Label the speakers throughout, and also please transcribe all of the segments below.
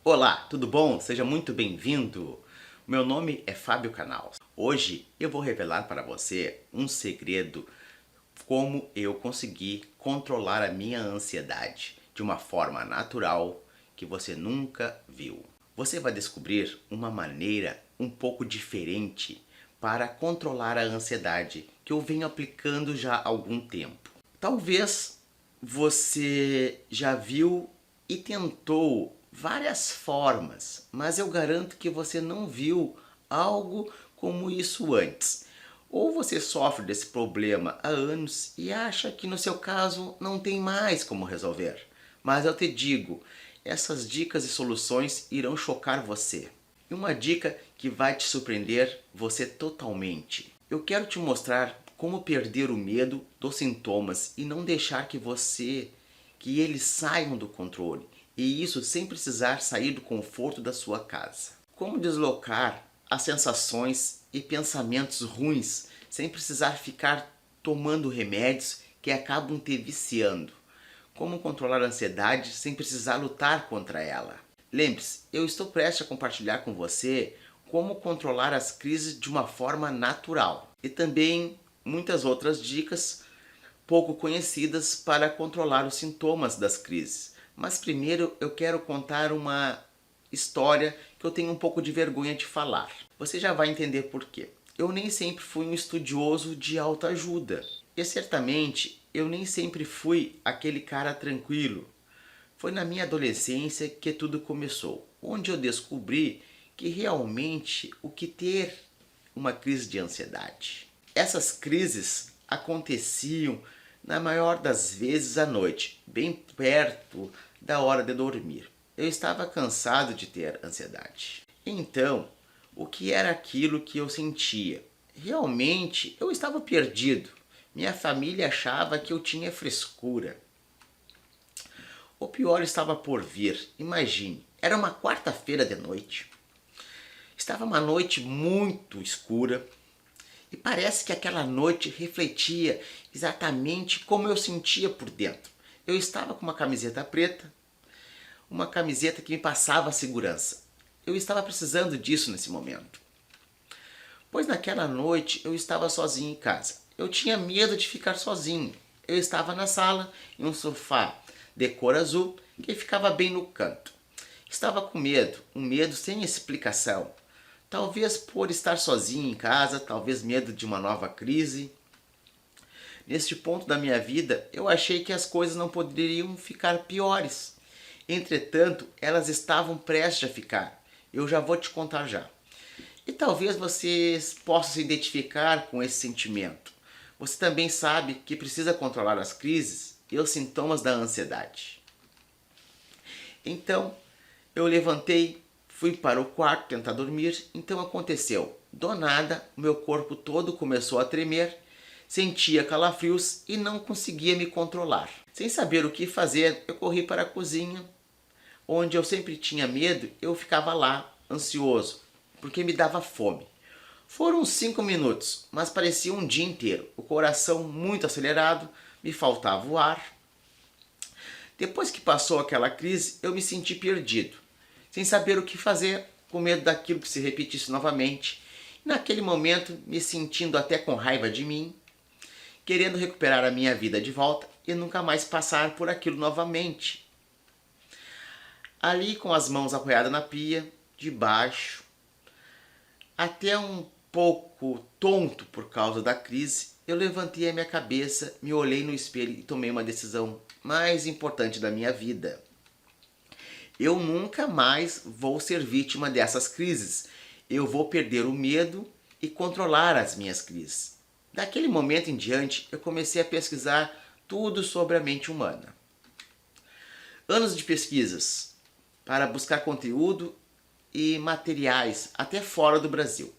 Speaker 1: Olá, tudo bom? Seja muito bem-vindo! Meu nome é Fábio Canals. Hoje eu vou revelar para você um segredo como eu consegui controlar a minha ansiedade de uma forma natural que você nunca viu. Você vai descobrir uma maneira um pouco diferente para controlar a ansiedade que eu venho aplicando já há algum tempo. Talvez você já viu e tentou várias formas, mas eu garanto que você não viu algo como isso antes. Ou você sofre desse problema há anos e acha que no seu caso não tem mais como resolver. Mas eu te digo, essas dicas e soluções irão chocar você. E uma dica que vai te surpreender você totalmente. Eu quero te mostrar como perder o medo dos sintomas e não deixar que eles saiam do controle. E isso sem precisar sair do conforto da sua casa. Como deslocar as sensações e pensamentos ruins sem precisar ficar tomando remédios que acabam te viciando. Como controlar a ansiedade sem precisar lutar contra ela. Lembre-se, eu estou prestes a compartilhar com você como controlar as crises de uma forma natural. E também muitas outras dicas pouco conhecidas para controlar os sintomas das crises. Mas primeiro eu quero contar uma história que eu tenho um pouco de vergonha de falar. Você já vai entender por quê. Eu nem sempre fui um estudioso de autoajuda. E certamente eu nem sempre fui aquele cara tranquilo. Foi na minha adolescência que tudo começou, onde eu descobri que realmente o que ter uma crise de ansiedade. Essas crises aconteciam na maior das vezes à noite, bem perto da hora de dormir. Eu estava cansado de ter ansiedade. Então, o que era aquilo que eu sentia? Realmente, eu estava perdido. Minha família achava que eu tinha frescura. O pior estava por vir. Imagine, era uma quarta-feira de noite. Estava uma noite muito escura. E parece que aquela noite refletia exatamente como eu sentia por dentro. Eu estava com uma camiseta preta, uma camiseta que me passava segurança. Eu estava precisando disso nesse momento. Pois naquela noite eu estava sozinho em casa. Eu tinha medo de ficar sozinho. Eu estava na sala, em um sofá de cor azul, que ficava bem no canto. Estava com medo, um medo sem explicação. Talvez por estar sozinho em casa, talvez medo de uma nova crise. Neste ponto da minha vida, eu achei que as coisas não poderiam ficar piores. Entretanto, elas estavam prestes a ficar. Eu já vou te contar já. E talvez vocês possam se identificar com esse sentimento. Você também sabe que precisa controlar as crises e os sintomas da ansiedade. Então, eu levantei, fui para o quarto tentar dormir, então aconteceu. Do nada, o meu corpo todo começou a tremer, sentia calafrios e não conseguia me controlar. Sem saber o que fazer, eu corri para a cozinha, onde eu sempre tinha medo, eu ficava lá, ansioso, porque me dava fome. Foram 5 minutos, mas parecia um dia inteiro. O coração muito acelerado, me faltava o ar. Depois que passou aquela crise, eu me senti perdido, sem saber o que fazer, com medo daquilo que se repetisse novamente. Naquele momento, me sentindo até com raiva de mim, querendo recuperar a minha vida de volta e nunca mais passar por aquilo novamente. Ali, com as mãos apoiadas na pia, de baixo, até um pouco tonto por causa da crise, eu levantei a minha cabeça, me olhei no espelho e tomei uma decisão mais importante da minha vida. Eu nunca mais vou ser vítima dessas crises. Eu vou perder o medo e controlar as minhas crises. Daquele momento em diante, eu comecei a pesquisar tudo sobre a mente humana. Anos de pesquisas para buscar conteúdo e materiais até fora do Brasil.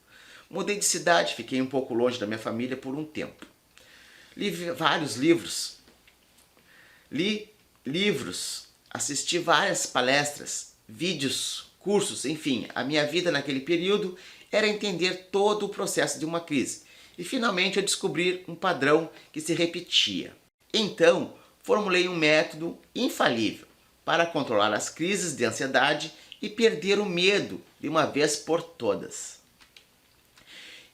Speaker 1: Mudei de cidade, fiquei um pouco longe da minha família por um tempo. Li vários livros. Assisti várias palestras, vídeos, cursos, enfim. A minha vida naquele período era entender todo o processo de uma crise. E finalmente eu descobri um padrão que se repetia. Então, formulei um método infalível para controlar as crises de ansiedade e perder o medo de uma vez por todas.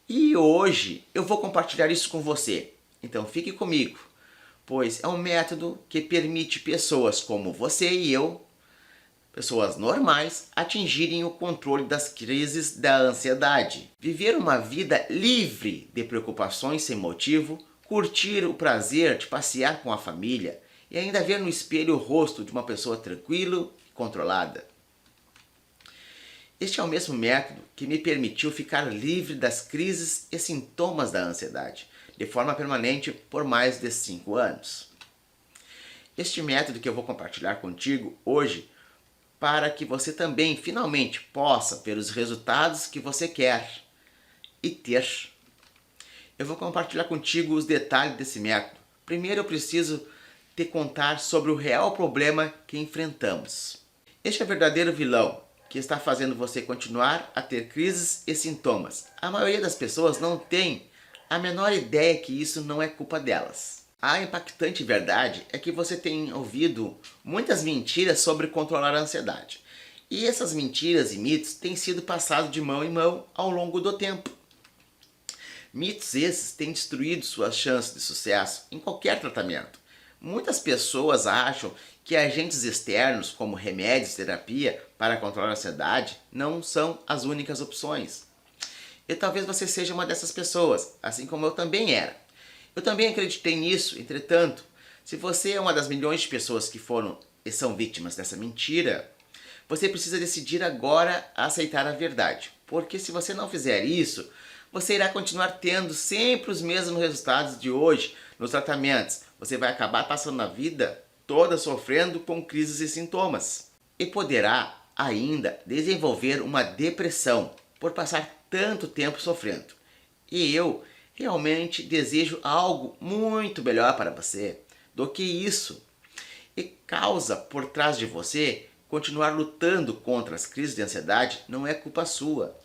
Speaker 1: E hoje eu vou compartilhar isso com você, então fique comigo, pois é um método que permite pessoas como você e eu, pessoas normais, atingirem o controle das crises da ansiedade. Viver uma vida livre de preocupações sem motivo, curtir o prazer de passear com a família e ainda ver no espelho o rosto de uma pessoa tranquila e controlada. Este é o mesmo método que me permitiu ficar livre das crises e sintomas da ansiedade, de forma permanente por mais de 5 anos. Este método que eu vou compartilhar contigo hoje, para que você também finalmente possa ver os resultados que você quer e ter. Eu vou compartilhar contigo os detalhes desse método. Primeiro eu preciso te contar sobre o real problema que enfrentamos. Este é o verdadeiro vilão que está fazendo você continuar a ter crises e sintomas. A maioria das pessoas não tem a menor ideia que isso não é culpa delas. A impactante verdade é que você tem ouvido muitas mentiras sobre controlar a ansiedade. E essas mentiras e mitos têm sido passados de mão em mão ao longo do tempo. Mitos esses têm destruído suas chances de sucesso em qualquer tratamento. Muitas pessoas acham que agentes externos, como remédios e terapia para controlar a ansiedade, não são as únicas opções. E talvez você seja uma dessas pessoas, assim como eu também era. Eu também acreditei nisso, entretanto, se você é uma das milhões de pessoas que foram e são vítimas dessa mentira, você precisa decidir agora a aceitar a verdade. Porque se você não fizer isso, você irá continuar tendo sempre os mesmos resultados de hoje nos tratamentos. Você vai acabar passando a vida toda sofrendo com crises e sintomas. E poderá ainda desenvolver uma depressão por passar tanto tempo sofrendo. E eu realmente desejo algo muito melhor para você do que isso. E causa por trás de você continuar lutando contra as crises de ansiedade não é culpa sua.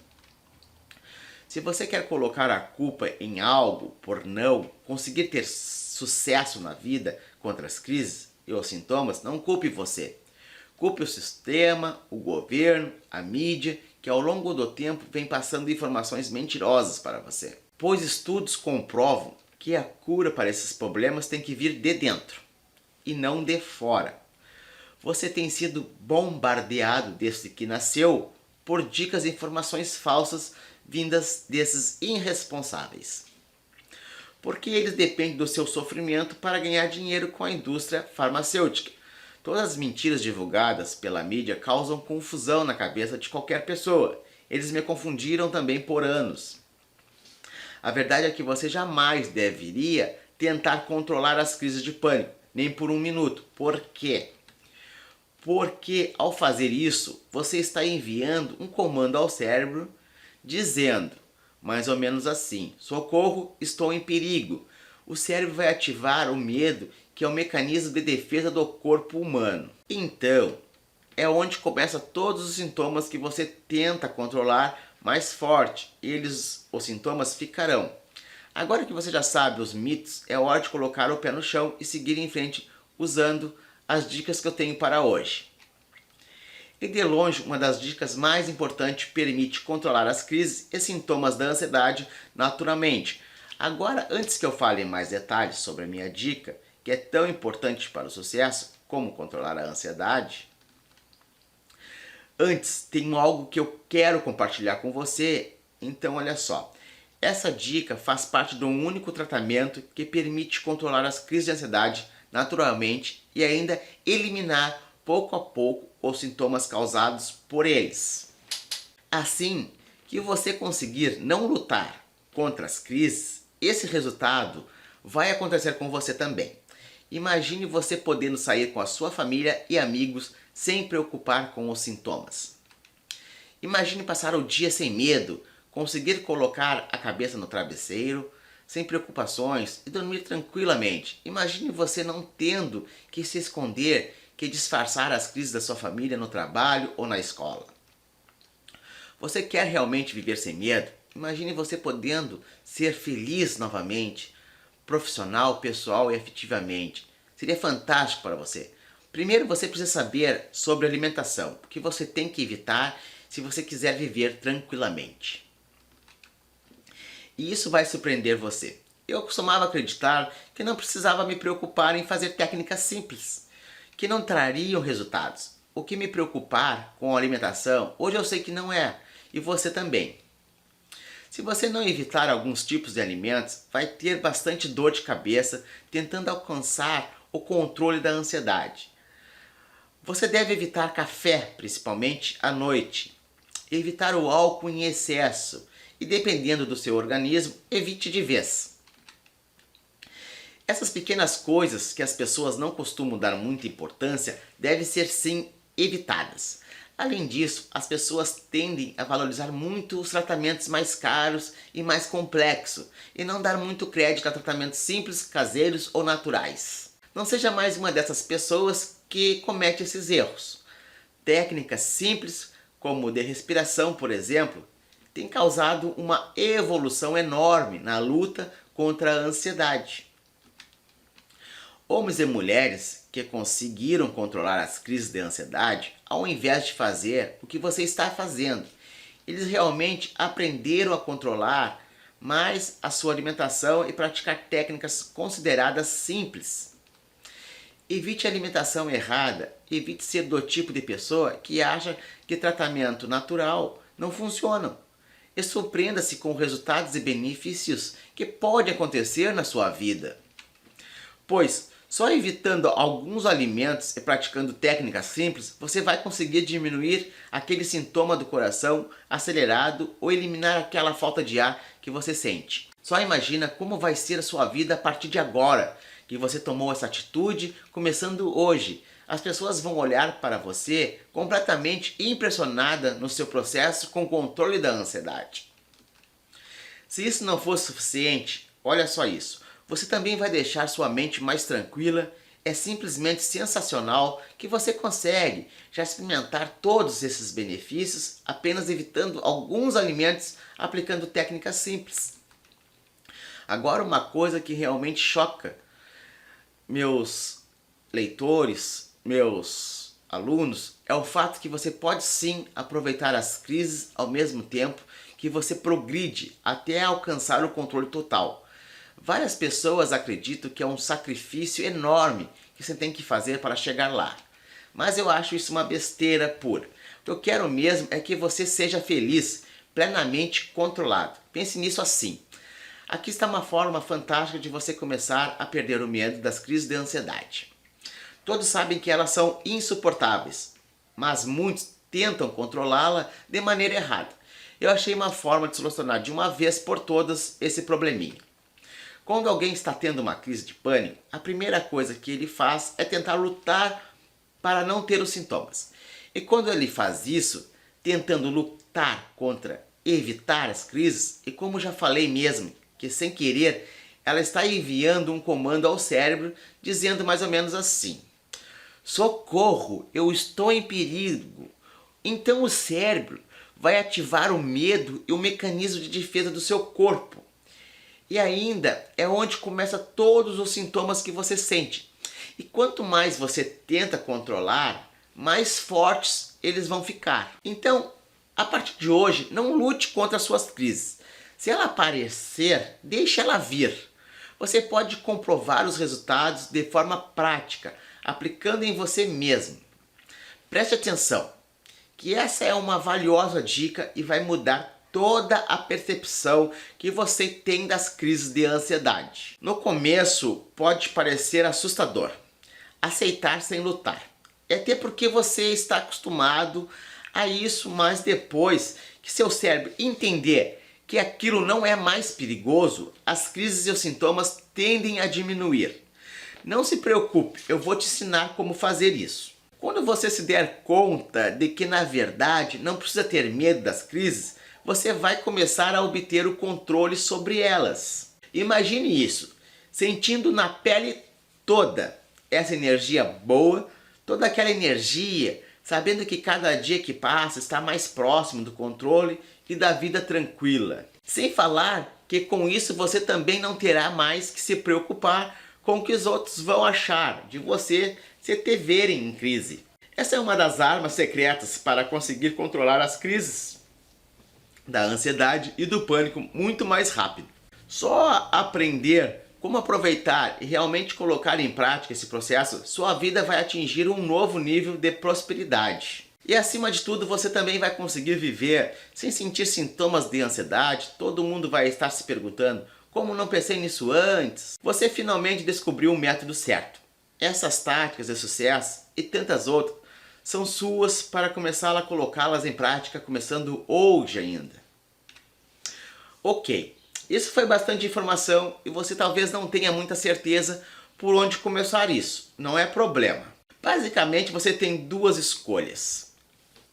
Speaker 1: Se você quer colocar a culpa em algo por não conseguir ter sucesso na vida contra as crises e os sintomas, não culpe você. Culpe o sistema, o governo, a mídia, que ao longo do tempo vem passando informações mentirosas para você. Pois estudos comprovam que a cura para esses problemas tem que vir de dentro e não de fora. Você tem sido bombardeado desde que nasceu por dicas e informações falsas vindas desses irresponsáveis. Porque eles dependem do seu sofrimento para ganhar dinheiro com a indústria farmacêutica. Todas as mentiras divulgadas pela mídia causam confusão na cabeça de qualquer pessoa. Eles me confundiram também por anos. A verdade é que você jamais deveria tentar controlar as crises de pânico, nem por um minuto. Por quê? Porque ao fazer isso, você está enviando um comando ao cérebro dizendo, mais ou menos assim: socorro, estou em perigo. O cérebro vai ativar o medo, que é o mecanismo de defesa do corpo humano. Então, é onde começam todos os sintomas que você tenta controlar mais forte. Os sintomas ficarão. Agora que você já sabe os mitos, é hora de colocar o pé no chão e seguir em frente usando as dicas que eu tenho para hoje. E de longe, uma das dicas mais importantes permite controlar as crises e sintomas da ansiedade naturalmente. Agora, antes que eu fale em mais detalhes sobre a minha dica, que é tão importante para o sucesso, como controlar a ansiedade, antes tenho algo que eu quero compartilhar com você. Então olha só, essa dica faz parte de um único tratamento que permite controlar as crises de ansiedade naturalmente e ainda eliminar pouco a pouco os sintomas causados por eles. Assim que você conseguir não lutar contra as crises, esse resultado vai acontecer com você também. Imagine você podendo sair com a sua família e amigos sem preocupar com os sintomas. Imagine passar o dia sem medo, conseguir colocar a cabeça no travesseiro, sem preocupações e dormir tranquilamente. Imagine você não tendo que se esconder, que disfarçar as crises da sua família no trabalho ou na escola. Você quer realmente viver sem medo? Imagine você podendo ser feliz novamente, profissional, pessoal e afetivamente. Seria fantástico para você. Primeiro você precisa saber sobre alimentação, o que você tem que evitar se você quiser viver tranquilamente. E isso vai surpreender você. Eu costumava acreditar que não precisava me preocupar em fazer técnicas simples, que não trariam resultados. O que me preocupar com a alimentação, hoje eu sei que não é, e você também. Se você não evitar alguns tipos de alimentos, vai ter bastante dor de cabeça tentando alcançar o controle da ansiedade. Você deve evitar café, principalmente à noite. Evitar o álcool em excesso e, dependendo do seu organismo, evite de vez. Essas pequenas coisas que as pessoas não costumam dar muita importância devem ser sim evitadas. Além disso, as pessoas tendem a valorizar muito os tratamentos mais caros e mais complexos e não dar muito crédito a tratamentos simples, caseiros ou naturais. Não seja mais uma dessas pessoas que comete esses erros. Técnicas simples, como de respiração, por exemplo, têm causado uma evolução enorme na luta contra a ansiedade. Homens e mulheres que conseguiram controlar as crises de ansiedade, ao invés de fazer o que você está fazendo, eles realmente aprenderam a controlar mais a sua alimentação e praticar técnicas consideradas simples. Evite a alimentação errada, evite ser do tipo de pessoa que acha que tratamento natural não funciona. E surpreenda-se com resultados e benefícios que podem acontecer na sua vida. Pois, só evitando alguns alimentos e praticando técnicas simples, você vai conseguir diminuir aquele sintoma do coração acelerado ou eliminar aquela falta de ar que você sente. Só imagina como vai ser a sua vida a partir de agora, que você tomou essa atitude, começando hoje. As pessoas vão olhar para você completamente impressionada no seu processo com o controle da ansiedade. Se isso não fosse suficiente, olha só isso. Você também vai deixar sua mente mais tranquila. É simplesmente sensacional que você consegue já experimentar todos esses benefícios apenas evitando alguns alimentos, aplicando técnicas simples. Agora, uma coisa que realmente choca meus leitores, meus alunos, é o fato que você pode sim aproveitar as crises ao mesmo tempo que você progride até alcançar o controle total. Várias pessoas acreditam que é um sacrifício enorme que você tem que fazer para chegar lá. Mas eu acho isso uma besteira pura. O que eu quero mesmo é que você seja feliz, plenamente controlado. Pense nisso assim. Aqui está uma forma fantástica de você começar a perder o medo das crises de ansiedade. Todos sabem que elas são insuportáveis, mas muitos tentam controlá-la de maneira errada. Eu achei uma forma de solucionar de uma vez por todas esse probleminha. Quando alguém está tendo uma crise de pânico, a primeira coisa que ele faz é tentar lutar para não ter os sintomas. E quando ele faz isso, tentando lutar contra evitar as crises, e como já falei mesmo, que sem querer, ela está enviando um comando ao cérebro dizendo mais ou menos assim: socorro, eu estou em perigo. Então o cérebro vai ativar o medo e o mecanismo de defesa do seu corpo. E ainda é onde começa todos os sintomas que você sente. E quanto mais você tenta controlar, mais fortes eles vão ficar. Então, a partir de hoje, não lute contra as suas crises. Se ela aparecer, deixe ela vir. Você pode comprovar os resultados de forma prática, aplicando em você mesmo. Preste atenção, que essa é uma valiosa dica e vai mudar toda a percepção que você tem das crises de ansiedade. No começo pode parecer assustador, aceitar sem lutar. É até porque você está acostumado a isso, mas depois que seu cérebro entender que aquilo não é mais perigoso, as crises e os sintomas tendem a diminuir. Não se preocupe, eu vou te ensinar como fazer isso. Quando você se der conta de que na verdade não precisa ter medo das crises, você vai começar a obter o controle sobre elas. Imagine isso, sentindo na pele toda essa energia boa, toda aquela energia, sabendo que cada dia que passa está mais próximo do controle e da vida tranquila. Sem falar que com isso você também não terá mais que se preocupar com o que os outros vão achar de você se te verem em crise. Essa é uma das armas secretas para conseguir controlar as crises da ansiedade e do pânico muito mais rápido. Só aprender como aproveitar e realmente colocar em prática esse processo, sua vida vai atingir um novo nível de prosperidade. E acima de tudo, você também vai conseguir viver sem sentir sintomas de ansiedade. Todo mundo vai estar se perguntando: como não pensei nisso antes? Você finalmente descobriu o método certo. Essas táticas de sucesso e tantas outras são suas para começar a colocá-las em prática, começando hoje ainda. Ok, isso foi bastante informação e você talvez não tenha muita certeza por onde começar isso. Não é problema. Basicamente, você tem duas escolhas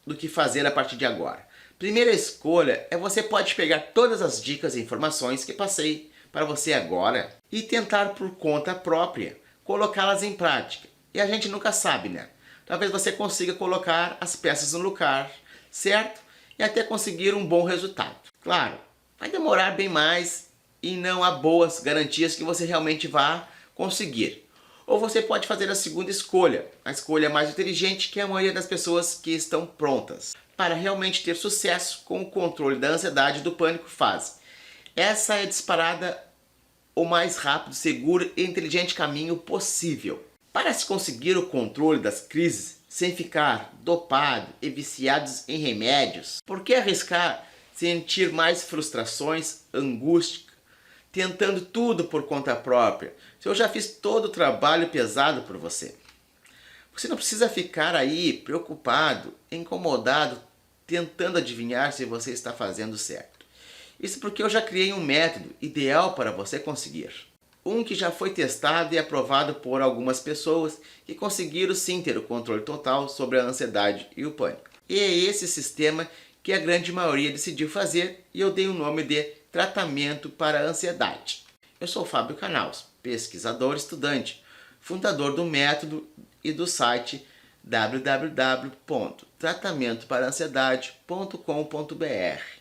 Speaker 1: do que fazer a partir de agora. Primeira escolha é você pode pegar todas as dicas e informações que passei para você agora e tentar por conta própria colocá-las em prática. E a gente nunca sabe, né? Talvez você consiga colocar as peças no lugar certo e até conseguir um bom resultado. Claro, vai demorar bem mais e não há boas garantias que você realmente vá conseguir. Ou você pode fazer a segunda escolha, a escolha mais inteligente que a maioria das pessoas que estão prontas para realmente ter sucesso com o controle da ansiedade e do pânico fazem. Essa é disparada o mais rápido, seguro e inteligente caminho possível. Para se conseguir o controle das crises sem ficar dopado e viciados em remédios, por que arriscar sentir mais frustrações, angústia, tentando tudo por conta própria, se eu já fiz todo o trabalho pesado por você? Você não precisa ficar aí preocupado, incomodado, tentando adivinhar se você está fazendo certo. Isso porque eu já criei um método ideal para você conseguir. Um que já foi testado e aprovado por algumas pessoas que conseguiram sim ter o controle total sobre a ansiedade e o pânico. E é esse sistema que a grande maioria decidiu fazer e eu dei o nome de tratamento para a ansiedade. Eu sou Fábio Canals, pesquisador estudante, fundador do método e do site www.tratamentoparansiedade.com.br.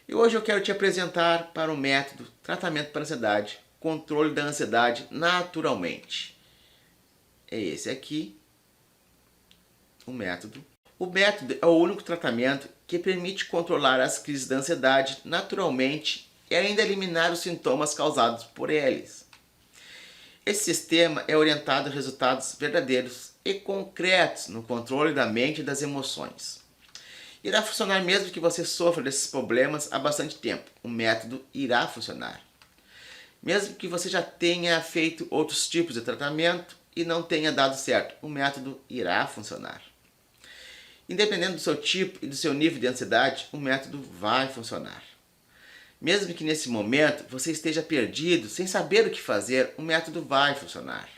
Speaker 1: E hoje eu quero te apresentar para o método Tratamento para Ansiedade, Controle da Ansiedade Naturalmente. É esse aqui, o método. O método é o único tratamento que permite controlar as crises da ansiedade naturalmente e ainda eliminar os sintomas causados por eles. Esse sistema é orientado a resultados verdadeiros e concretos no controle da mente e das emoções. Irá funcionar mesmo que você sofra desses problemas há bastante tempo. O método irá funcionar. Mesmo que você já tenha feito outros tipos de tratamento e não tenha dado certo, o método irá funcionar. Independente do seu tipo e do seu nível de ansiedade, o método vai funcionar. Mesmo que nesse momento você esteja perdido, sem saber o que fazer, o método vai funcionar.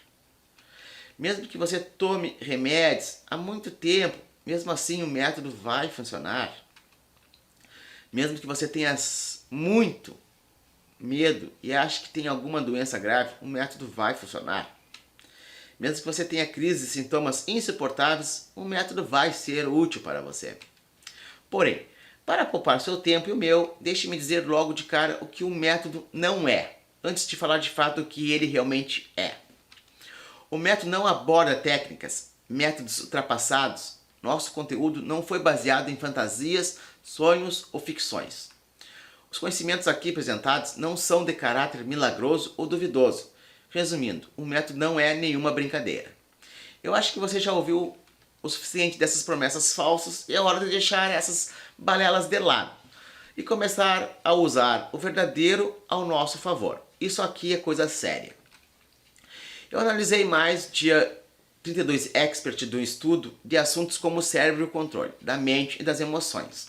Speaker 1: Mesmo que você tome remédios há muito tempo, mesmo assim o método vai funcionar. Mesmo que você tenha muito medo e ache que tem alguma doença grave, o método vai funcionar. Mesmo que você tenha crises e sintomas insuportáveis, o método vai ser útil para você. Porém, para poupar seu tempo e o meu, deixe-me dizer logo de cara o que o método não é, antes de falar de fato o que ele realmente é. O método não aborda técnicas, métodos ultrapassados. Nosso conteúdo não foi baseado em fantasias, sonhos ou ficções. Os conhecimentos aqui apresentados não são de caráter milagroso ou duvidoso. Resumindo, o método não é nenhuma brincadeira. Eu acho que você já ouviu o suficiente dessas promessas falsas e é hora de deixar essas balelas de lado e começar a usar o verdadeiro ao nosso favor. Isso aqui é coisa séria. Eu analisei mais dia 32 expert do estudo de assuntos como o cérebro e o controle da mente e das emoções.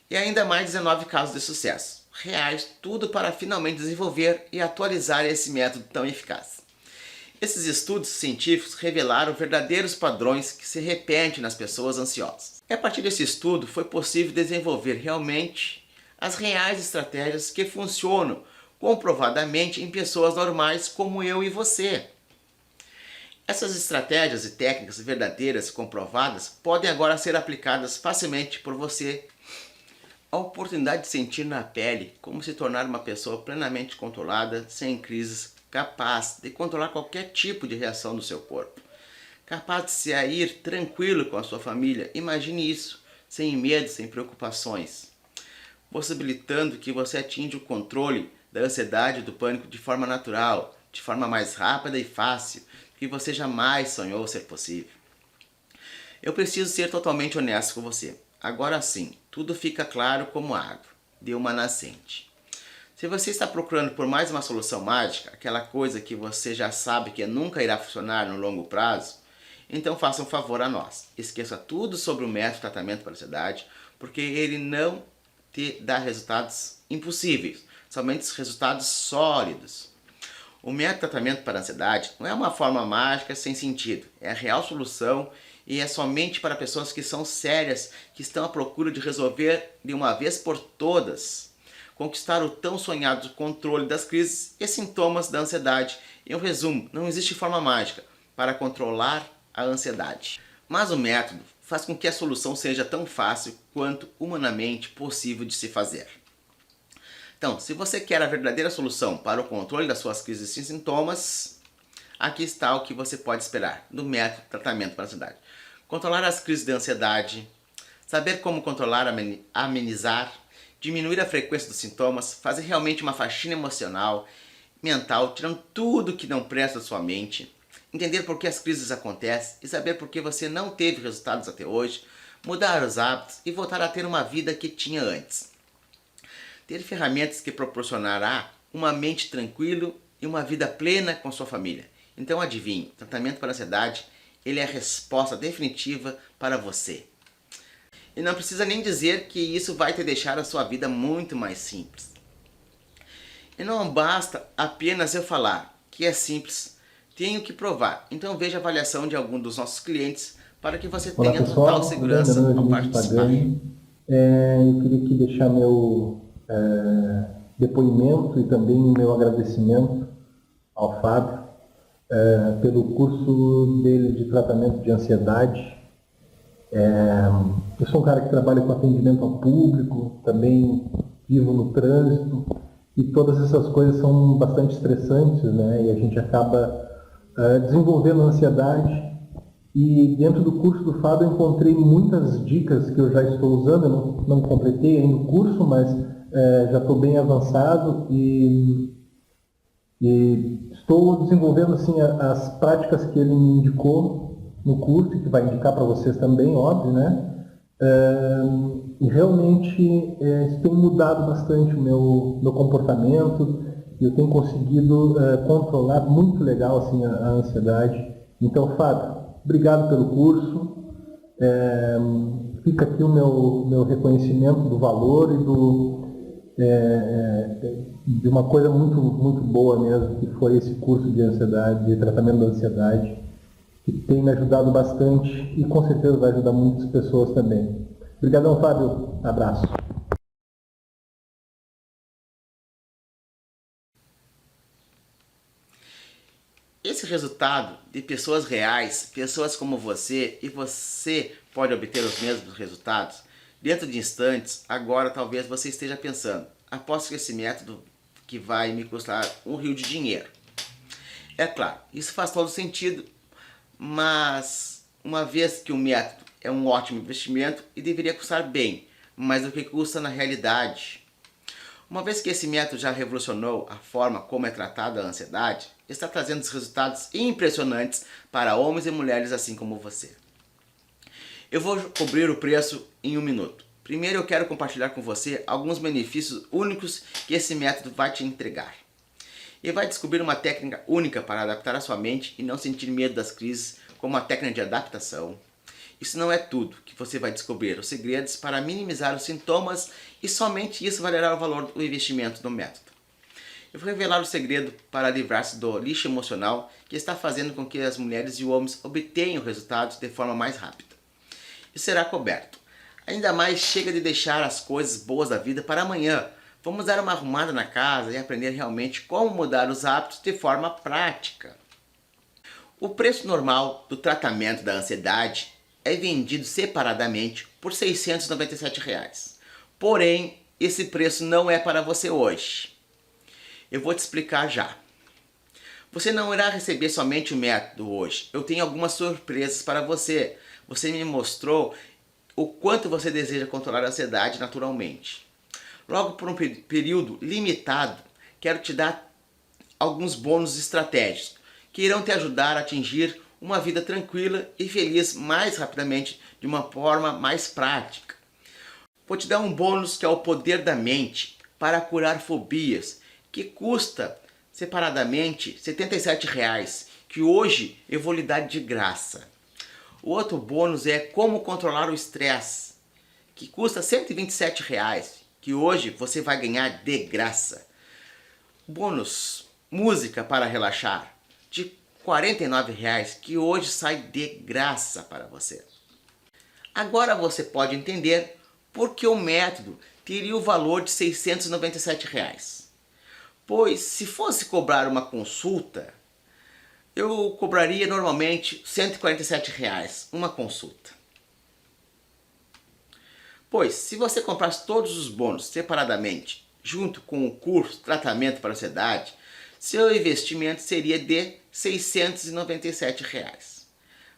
Speaker 1: E ainda mais 19 casos de sucesso reais, tudo para finalmente desenvolver e atualizar esse método tão eficaz. Esses estudos científicos revelaram verdadeiros padrões que se repetem nas pessoas ansiosas. E a partir desse estudo foi possível desenvolver realmente as reais estratégias que funcionam comprovadamente em pessoas normais como eu e você. Essas estratégias e técnicas verdadeiras e comprovadas podem agora ser aplicadas facilmente por você. A oportunidade de sentir na pele como se tornar uma pessoa plenamente controlada, sem crises, capaz de controlar qualquer tipo de reação do seu corpo, capaz de sair tranquilo com a sua família. Imagine isso, sem medo, sem preocupações, possibilitando que você atinja o controle da ansiedade e do pânico de forma natural, de forma mais rápida e fácil, que você jamais sonhou ser possível. Eu preciso ser totalmente honesto com você. Agora sim, tudo fica claro como água de uma nascente. Se você está procurando por mais uma solução mágica, aquela coisa que você já sabe que nunca irá funcionar no longo prazo, então faça um favor a nós. Esqueça tudo sobre o método de tratamento para a ansiedade, porque ele não te dá resultados impossíveis, somente resultados sólidos. O método de tratamento para a ansiedade não é uma forma mágica sem sentido, é a real solução e é somente para pessoas que são sérias, que estão à procura de resolver de uma vez por todas, conquistar o tão sonhado controle das crises e sintomas da ansiedade. Em resumo, não existe forma mágica para controlar a ansiedade. Mas o método faz com que a solução seja tão fácil quanto humanamente possível de se fazer. Então, se você quer a verdadeira solução para o controle das suas crises e sintomas, aqui está o que você pode esperar do método de tratamento para a ansiedade. Controlar as crises de ansiedade, saber como controlar, amenizar, diminuir a frequência dos sintomas, fazer realmente uma faxina emocional, mental, tirando tudo que não presta da sua mente, entender por que as crises acontecem e saber por que você não teve resultados até hoje, mudar os hábitos e voltar a ter uma vida que tinha antes. Ter ferramentas que proporcionará uma mente tranquila e uma vida plena com sua família. Então adivinhe, o tratamento para a ansiedade, ele é a resposta definitiva para você. E não precisa nem dizer que isso vai te deixar a sua vida muito mais simples. E não basta apenas eu falar que é simples, tenho que provar. Então veja a avaliação de algum dos nossos clientes para que você tenha total segurança ao participar.
Speaker 2: Eu queria aqui deixar meu depoimento e também meu agradecimento ao Fábio pelo curso dele de tratamento de ansiedade. Eu sou um cara que trabalha com atendimento ao público, também vivo no trânsito, e todas essas coisas são bastante estressantes, né? E a gente acaba desenvolvendo ansiedade. E dentro do curso do Fábio eu encontrei muitas dicas que eu já estou usando. Eu não completei ainda o curso, mas já estou bem avançado e estou desenvolvendo assim as práticas que ele me indicou no curso, que vai indicar para vocês também, óbvio, né? E realmente isso tem mudado bastante o meu comportamento e eu tenho conseguido controlar muito legal assim, a ansiedade. Então, Fábio, obrigado pelo curso. Fica aqui o meu reconhecimento do valor e de uma coisa muito, muito boa mesmo, que foi esse curso de ansiedade, de tratamento da ansiedade, que tem me ajudado bastante e com certeza vai ajudar muitas pessoas também. Obrigadão, Fábio. Abraço.
Speaker 1: Esse resultado de pessoas reais, pessoas como você, e você pode obter os mesmos resultados dentro de instantes. Agora talvez você esteja pensando, aposto que esse método que vai me custar um rio de dinheiro. É claro, isso faz todo sentido, mas uma vez que o método é um ótimo investimento e deveria custar bem, mais do que custa na realidade. Uma vez que esse método já revolucionou a forma como é tratada a ansiedade, está trazendo resultados impressionantes para homens e mulheres assim como você. Eu vou cobrir o preço em 1 minuto. Primeiro eu quero compartilhar com você alguns benefícios únicos que esse método vai te entregar. E vai descobrir uma técnica única para adaptar a sua mente e não sentir medo das crises, como a técnica de adaptação. Isso não é tudo que você vai descobrir, os segredos para minimizar os sintomas, e somente isso valerá o valor do investimento do método. Eu vou revelar o segredo para livrar-se do lixo emocional que está fazendo com que as mulheres e os homens obtenham resultados de forma mais rápida. Isso será coberto. Ainda mais, chega de deixar as coisas boas da vida para amanhã. Vamos dar uma arrumada na casa e aprender realmente como mudar os hábitos de forma prática. O preço normal do tratamento da ansiedade é vendido separadamente por R$ 697. Porém, esse preço não é para você hoje. Eu vou te explicar já. Você não irá receber somente o método hoje. Eu tenho algumas surpresas para você. Você me mostrou o quanto você deseja controlar a ansiedade naturalmente. Logo por um período limitado, quero te dar alguns bônus estratégicos que irão te ajudar a atingir uma vida tranquila e feliz mais rapidamente, de uma forma mais prática. Vou te dar um bônus que é o poder da mente para curar fobias, que custa separadamente R$ 77, que hoje eu vou lhe dar de graça. O outro bônus é como controlar o estresse, que custa R$ 127, que hoje você vai ganhar de graça. Bônus música para relaxar, de R$ 49, que hoje sai de graça para você. Agora você pode entender por que o método teria o valor de R$ 697. Pois se fosse cobrar uma consulta, eu cobraria normalmente R$ 147 uma consulta. Pois se você comprasse todos os bônus separadamente, junto com o curso Tratamento para a Ansiedade, seu investimento seria de R$ 697.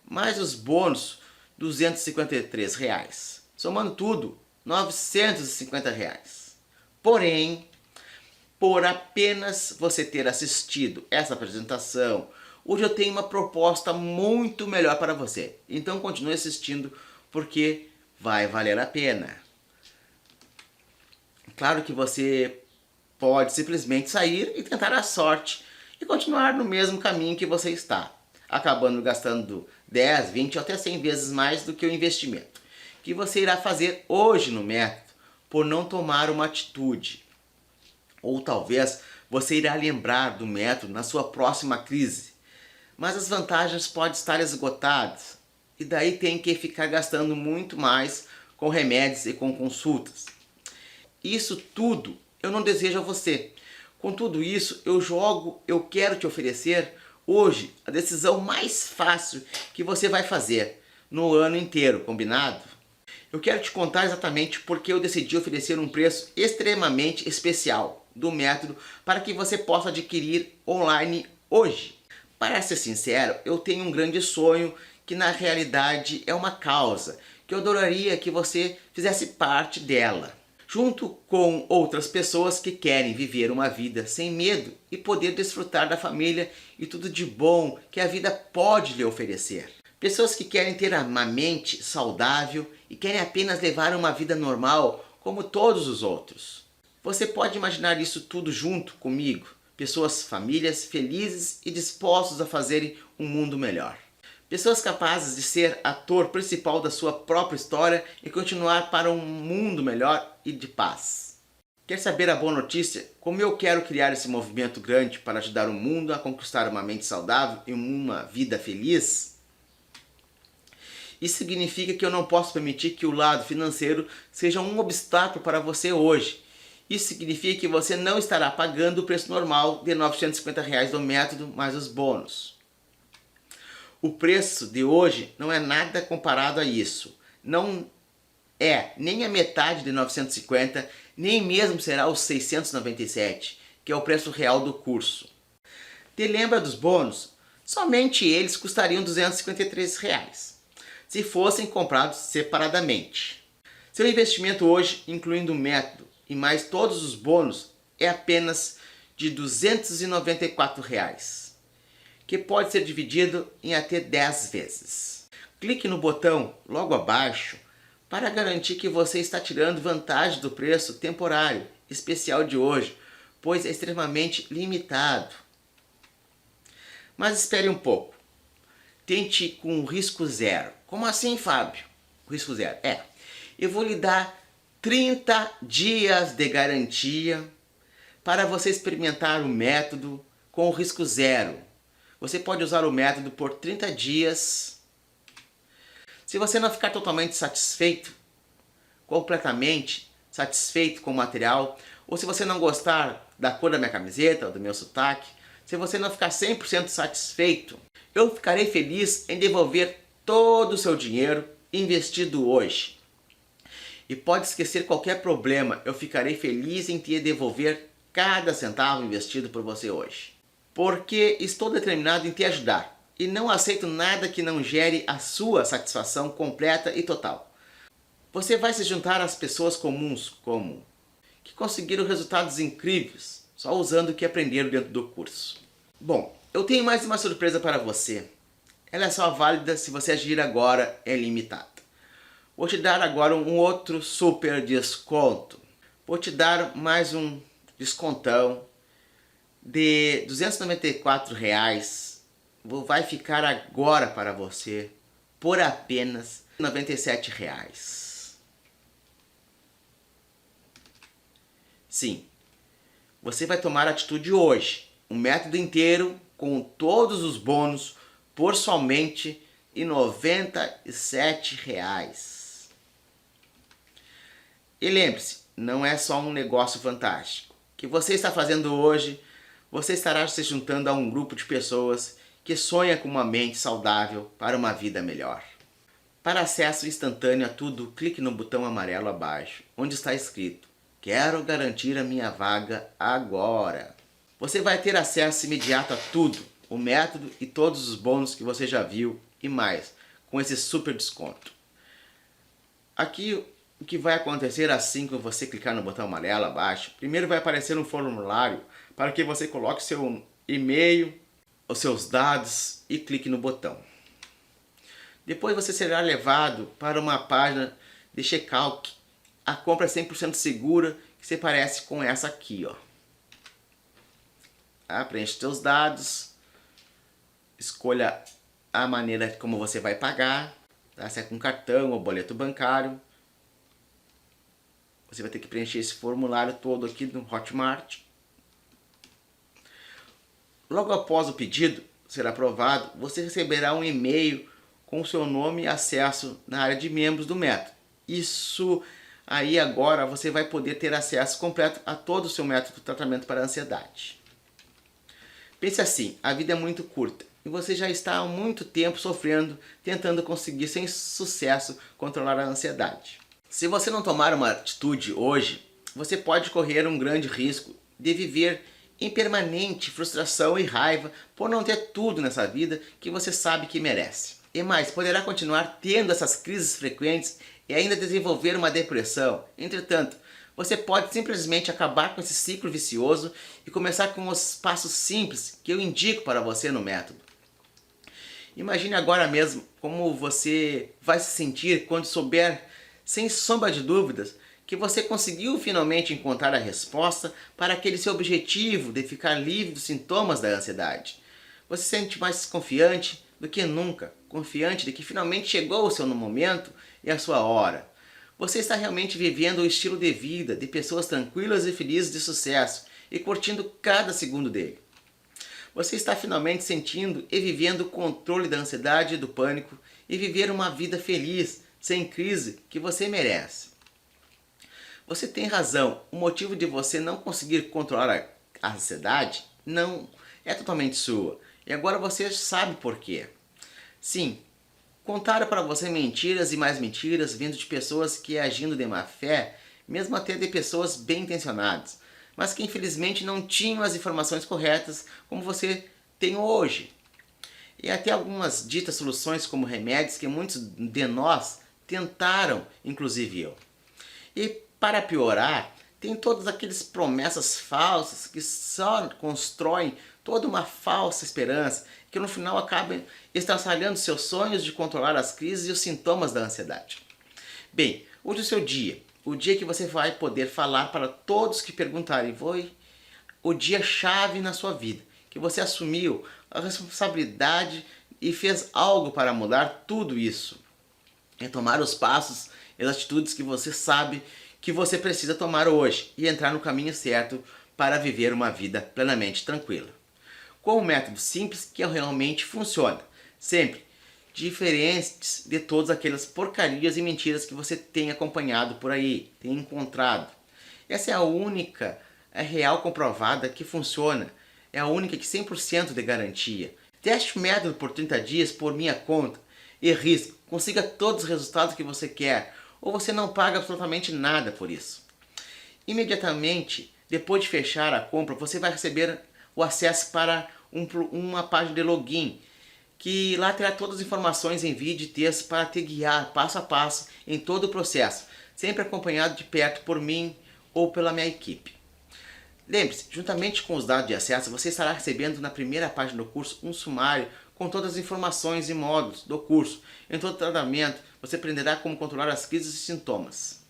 Speaker 1: Mais os bônus, R$ 253. Somando tudo, R$ 950. Porém, por apenas você ter assistido essa apresentação, hoje eu tenho uma proposta muito melhor para você. Então continue assistindo, porque vai valer a pena. Claro que você pode simplesmente sair e tentar a sorte e continuar no mesmo caminho que você está, acabando gastando 10, 20 ou até 100 vezes mais do que o investimento que você irá fazer hoje no método por não tomar uma atitude. Ou talvez você irá lembrar do método na sua próxima crise, mas as vantagens podem estar esgotadas e daí tem que ficar gastando muito mais com remédios e com consultas. Isso tudo eu não desejo a você. Com tudo isso, eu quero te oferecer hoje a decisão mais fácil que você vai fazer no ano inteiro, combinado? Eu quero te contar exatamente porque eu decidi oferecer um preço extremamente especial do método para que você possa adquirir online hoje. Para ser sincero, eu tenho um grande sonho que na realidade é uma causa, que eu adoraria que você fizesse parte dela, junto com outras pessoas que querem viver uma vida sem medo e poder desfrutar da família e tudo de bom que a vida pode lhe oferecer. Pessoas que querem ter uma mente saudável e querem apenas levar uma vida normal como todos os outros. Você pode imaginar isso tudo junto comigo? Pessoas, famílias felizes e dispostos a fazerem um mundo melhor. Pessoas capazes de ser ator principal da sua própria história e continuar para um mundo melhor e de paz. Quer saber a boa notícia? Como eu quero criar esse movimento grande para ajudar o mundo a conquistar uma mente saudável e uma vida feliz? Isso significa que eu não posso permitir que o lado financeiro seja um obstáculo para você hoje. Isso significa que você não estará pagando o preço normal de R$ 950 do método mais os bônus. O preço de hoje não é nada comparado a isso. Não é nem a metade de 950, nem mesmo será os 697, que é o preço real do curso. Te lembra dos bônus? Somente eles custariam R$ 253, se fossem comprados separadamente. Seu investimento hoje, incluindo o método e mais todos os bônus, é apenas de R$ 294, que pode ser dividido em até 10 vezes. Clique no botão logo abaixo para garantir que você está tirando vantagem do preço temporário especial de hoje, pois é extremamente limitado. Mas espere um pouco. Tente com risco zero. Como assim, Fábio? Risco zero. Eu vou lhe dar 30 dias de garantia para você experimentar o método com risco zero. Você pode usar o método por 30 dias. Se você não ficar totalmente satisfeito, completamente satisfeito com o material, ou se você não gostar da cor da minha camiseta ou do meu sotaque, se você não ficar 100% satisfeito, eu ficarei feliz em devolver todo o seu dinheiro investido hoje. E pode esquecer qualquer problema, eu ficarei feliz em te devolver cada centavo investido por você hoje. porque estou determinado em te ajudar e não aceito nada que não gere a sua satisfação completa e total. Você vai se juntar às pessoas comuns que conseguiram resultados incríveis só usando o que aprenderam dentro do curso. Bom, eu tenho mais uma surpresa para você. Ela é só válida se você agir agora, é limitada. Vou te dar agora um outro super desconto. Vou te dar mais um descontão de R$ 294. Vai ficar agora para você por apenas R$ 97. Sim, você vai tomar atitude hoje. Um método inteiro com todos os bônus por somente R$ 97. E lembre-se, não é só um negócio fantástico. O que você está fazendo hoje, você estará se juntando a um grupo de pessoas que sonha com uma mente saudável para uma vida melhor. Para acesso instantâneo a tudo, clique no botão amarelo abaixo, onde está escrito: quero garantir a minha vaga agora. Você vai ter acesso imediato a tudo, o método e todos os bônus que você já viu e mais, com esse super desconto. Aqui o que vai acontecer assim que você clicar no botão amarelo abaixo, primeiro vai aparecer um formulário para que você coloque seu e-mail, os seus dados e clique no botão. Depois você será levado para uma página de checkout. A compra é 100% segura, que se parece com essa aqui, ó. Preenche seus dados, escolha a maneira como você vai pagar, tá? Se é com cartão ou boleto bancário. Você vai ter que preencher esse formulário todo aqui no Hotmart. Logo após o pedido ser aprovado, você receberá um e-mail com o seu nome e acesso na área de membros do método. Isso aí agora você vai poder ter acesso completo a todo o seu método de tratamento para a ansiedade. Pense assim, a vida é muito curta e você já está há muito tempo sofrendo, tentando conseguir sem sucesso controlar a ansiedade. Se você não tomar uma atitude hoje, você pode correr um grande risco de viver em permanente frustração e raiva por não ter tudo nessa vida que você sabe que merece. E mais, poderá continuar tendo essas crises frequentes e ainda desenvolver uma depressão. Entretanto, você pode simplesmente acabar com esse ciclo vicioso e começar com os passos simples que eu indico para você no método. Imagine agora mesmo como você vai se sentir quando souber, sem sombra de dúvidas, que você conseguiu finalmente encontrar a resposta para aquele seu objetivo de ficar livre dos sintomas da ansiedade. Você se sente mais confiante do que nunca, confiante de que finalmente chegou o seu momento e a sua hora. Você está realmente vivendo o estilo de vida de pessoas tranquilas e felizes de sucesso e curtindo cada segundo dele. Você está finalmente sentindo e vivendo o controle da ansiedade e do pânico e viver uma vida feliz, sem crise, que você merece. Você tem razão, o motivo de você não conseguir controlar a ansiedade não é totalmente sua. E agora você sabe por quê. Sim, contaram para você mentiras e mais mentiras vindo de pessoas que agindo de má fé, mesmo até de pessoas bem intencionadas, mas que infelizmente não tinham as informações corretas como você tem hoje. E até algumas ditas soluções como remédios que muitos de nós tentaram, inclusive eu. E para piorar, tem todas aquelas promessas falsas que só constroem toda uma falsa esperança que no final acabam estraçalhando seus sonhos de controlar as crises e os sintomas da ansiedade. Bem, hoje é o seu dia, o dia que você vai poder falar para todos que perguntarem, foi o dia chave na sua vida, que você assumiu a responsabilidade e fez algo para mudar tudo isso. É tomar os passos e as atitudes que você sabe que você precisa tomar hoje e entrar no caminho certo para viver uma vida plenamente tranquila. Com um método simples que realmente funciona, sempre diferentes de todas aquelas porcarias e mentiras que você tem acompanhado por aí, tem encontrado. Essa é a única, real comprovada que funciona, é a única que 100% de garantia. Teste o método por 30 dias por minha conta e risco, consiga todos os resultados que você quer, ou você não paga absolutamente nada por isso. Imediatamente, depois de fechar a compra, você vai receber o acesso para uma página de login, que lá terá todas as informações em vídeo e texto para te guiar passo a passo em todo o processo, sempre acompanhado de perto por mim ou pela minha equipe. Lembre-se, juntamente com os dados de acesso, você estará recebendo na primeira página do curso um sumário com todas as informações e módulos do curso. Em todo o tratamento, você aprenderá como controlar as crises e sintomas.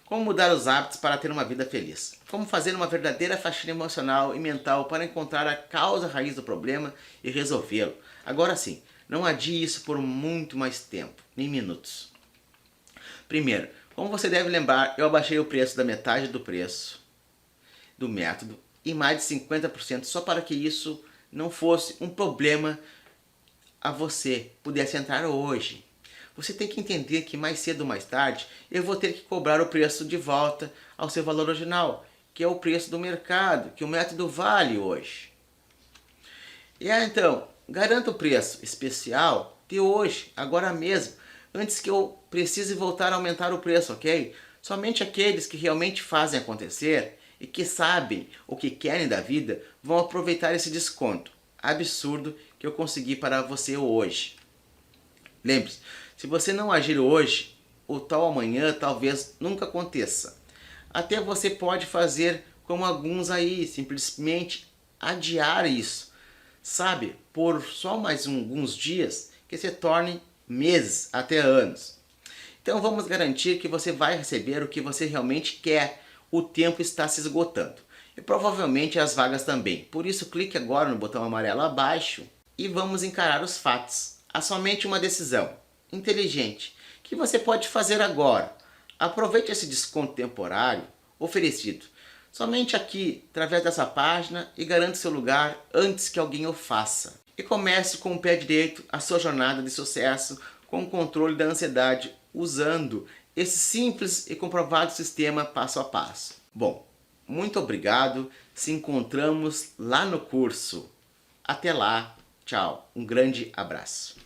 Speaker 1: Como mudar os hábitos para ter uma vida feliz. Como fazer uma verdadeira faxina emocional e mental para encontrar a causa raiz do problema e resolvê-lo. Agora sim, não adie isso por muito mais tempo, nem minutos. Primeiro, como você deve lembrar, eu abaixei o preço da metade do preço do método e mais de 50% só para que isso não fosse um problema a você, pudesse entrar hoje. Você tem que entender que mais cedo ou mais tarde eu vou ter que cobrar o preço de volta ao seu valor original, que é o preço do mercado, que o método vale hoje. E então, garanta o preço especial de hoje, agora mesmo, antes que eu precise voltar a aumentar o preço, ok? Somente aqueles que realmente fazem acontecer e que sabem o que querem da vida vão aproveitar esse desconto absurdo que eu consegui para você hoje. Lembre-se, se você não agir hoje, o tal amanhã talvez nunca aconteça. Até você pode fazer como alguns aí, simplesmente adiar isso, sabe, por só mais alguns dias, que se torne meses, até anos. Então vamos garantir que você vai receber o que você realmente quer. O tempo está se esgotando. E provavelmente as vagas também. Por isso clique agora no botão amarelo abaixo e vamos encarar os fatos. Há somente uma decisão inteligente que você pode fazer agora. Aproveite esse desconto temporário oferecido somente aqui, através dessa página, e garante seu lugar antes que alguém o faça. E comece com o pé direito a sua jornada de sucesso com o controle da ansiedade, usando esse simples e comprovado sistema passo a passo. Bom, muito obrigado. Se encontramos lá no curso. Até lá. Tchau. Um grande abraço.